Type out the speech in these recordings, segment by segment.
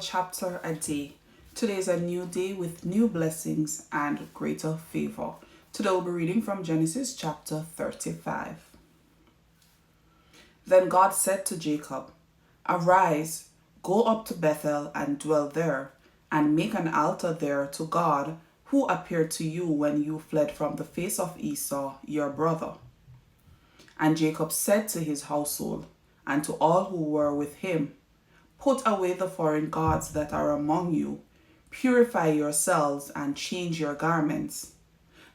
chapter a day. Today is a new day with new blessings and greater favor. Today we'll be reading from Genesis chapter 35. Then God said to Jacob, "Arise, go up to Bethel and dwell there, and make an altar there to God, who appeared to you when you fled from the face of Esau, your brother." And Jacob said to his household and to all who were with him, "Put away the foreign gods that are among you, purify yourselves and change your garments.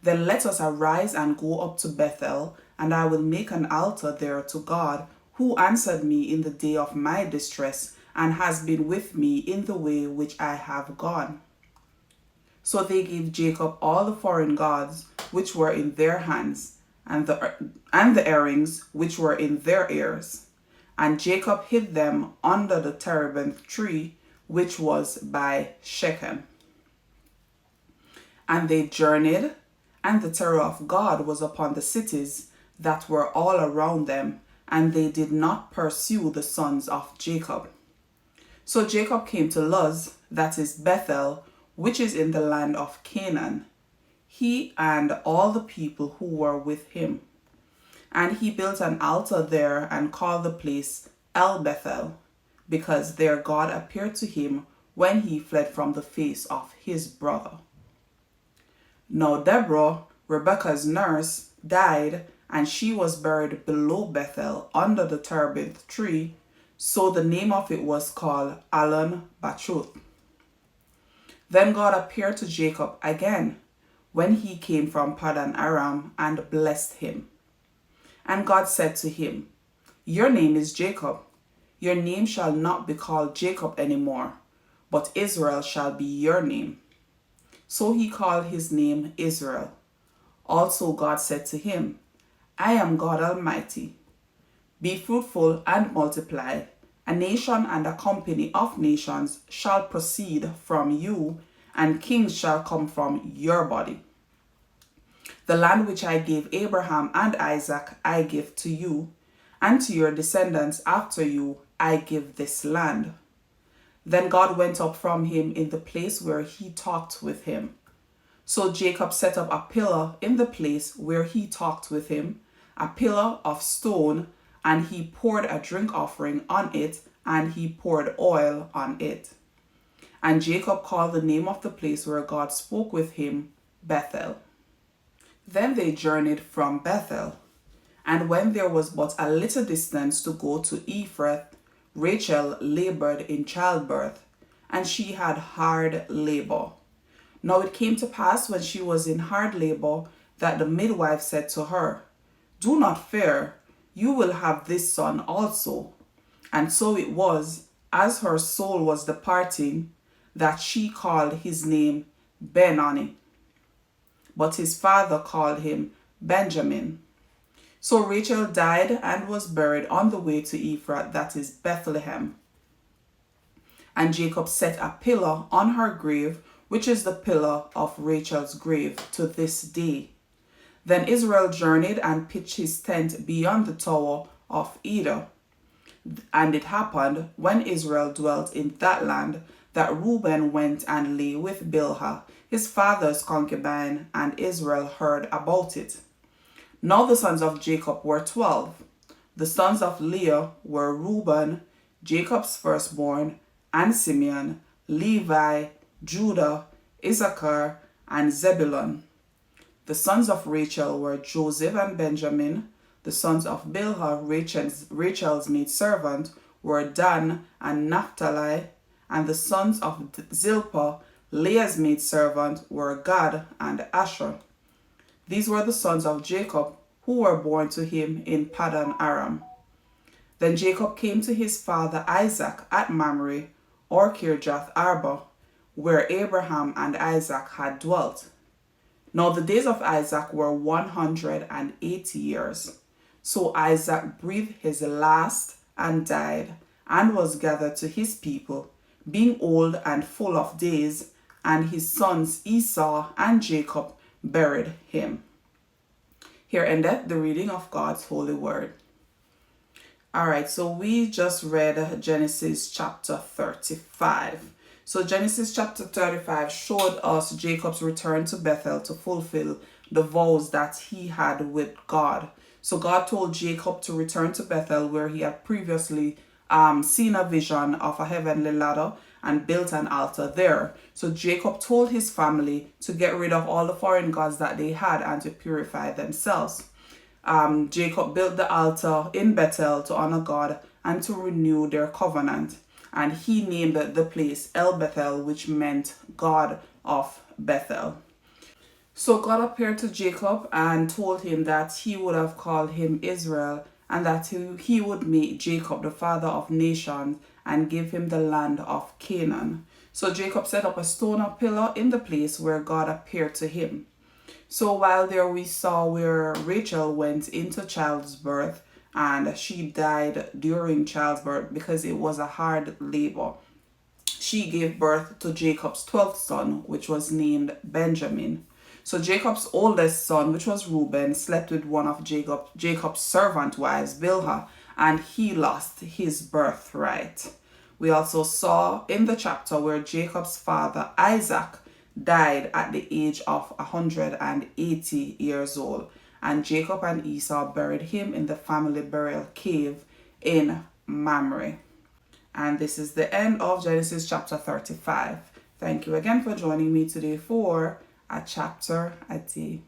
Then let us arise and go up to Bethel, and I will make an altar there to God, who answered me in the day of my distress, and has been with me in the way which I have gone." So they gave Jacob all the foreign gods which were in their hands, and the earrings which were in their ears. And Jacob hid them under the terebinth tree which was by Shechem. And they journeyed, and the terror of God was upon the cities that were all around them, and they did not pursue the sons of Jacob. So Jacob came to Luz, that is Bethel, which is in the land of Canaan, he and all the people who were with him. And he built an altar there and called the place El Bethel, because there God appeared to him when he fled from the face of his brother. Now Deborah, Rebekah's nurse, died, and she was buried below Bethel under the terebinth tree, so the name of it was called Allon Bachuth. Then God appeared to Jacob again when he came from Paddan Aram and blessed him. And God said to him, "Your name is Jacob. Your name shall not be called Jacob anymore, but Israel shall be your name." So he called his name Israel. Also God said to him, "I am God Almighty. Be fruitful and multiply. A nation and a company of nations shall proceed from you, and kings shall come from your body. The land which I gave Abraham and Isaac I give to you, and to your descendants after you I give this land." Then God went up from him in the place where he talked with him. So Jacob set up a pillar in the place where he talked with him, a pillar of stone, and he poured a drink offering on it, and he poured oil on it. And Jacob called the name of the place where God spoke with him Bethel. Then they journeyed from Bethel, and when there was but a little distance to go to Ephrath, Rachel labored in childbirth, and she had hard labor. Now it came to pass when she was in hard labor that the midwife said to her, "Do not fear, you will have this son also." And so it was, as her soul was departing, that she called his name Benoni. But his father called him Benjamin. So Rachel died and was buried on the way to Ephrath, that is Bethlehem. And Jacob set a pillar on her grave, which is the pillar of Rachel's grave to this day. Then Israel journeyed and pitched his tent beyond the tower of Eder. And it happened, when Israel dwelt in that land, that Reuben went and lay with Bilhah, his father's concubine, and Israel heard about it. Now the sons of Jacob were 12. The sons of Leah were Reuben, Jacob's firstborn, and Simeon, Levi, Judah, Issachar, and Zebulun. The sons of Rachel were Joseph and Benjamin. The sons of Bilhah, Rachel's maidservant, were Dan and Naphtali. And the sons of Zilpah, Leah's maidservant, were Gad and Asher. These were the sons of Jacob, who were born to him in Paddan Aram. Then Jacob came to his father Isaac at Mamre, or Kirjath Arba, where Abraham and Isaac had dwelt. Now the days of Isaac were 180 years. So Isaac breathed his last and died, and was gathered to his people, being old and full of days, and his sons Esau and Jacob buried him. Here endeth the reading of God's holy word. Alright, so we just read Genesis chapter 35. So Genesis chapter 35 showed us Jacob's return to Bethel to fulfill the vows that he had with God. So God told Jacob to return to Bethel, where he had previously seen a vision of a heavenly ladder and built an altar there. So Jacob told his family to get rid of all the foreign gods that they had and to purify themselves. Jacob built the altar in Bethel to honor God and to renew their covenant. And he named the place El Bethel, which meant God of Bethel. So God appeared to Jacob and told him that he would have called him Israel, and that he would make Jacob the father of nations and give him the land of Canaan. So Jacob set up a stone or pillar in the place where God appeared to him. So while there we saw where Rachel went into childbirth and she died during childbirth because it was a hard labor. She gave birth to Jacob's 12th son, which was named Benjamin. So Jacob's oldest son, which was Reuben, slept with one of Jacob's servant wives, Bilhah, and he lost his birthright. We also saw in the chapter where Jacob's father, Isaac, died at the age of 180 years old, and Jacob and Esau buried him in the family burial cave in Mamre. And this is the end of Genesis chapter 35. Thank you again for joining me today for a chapter a day.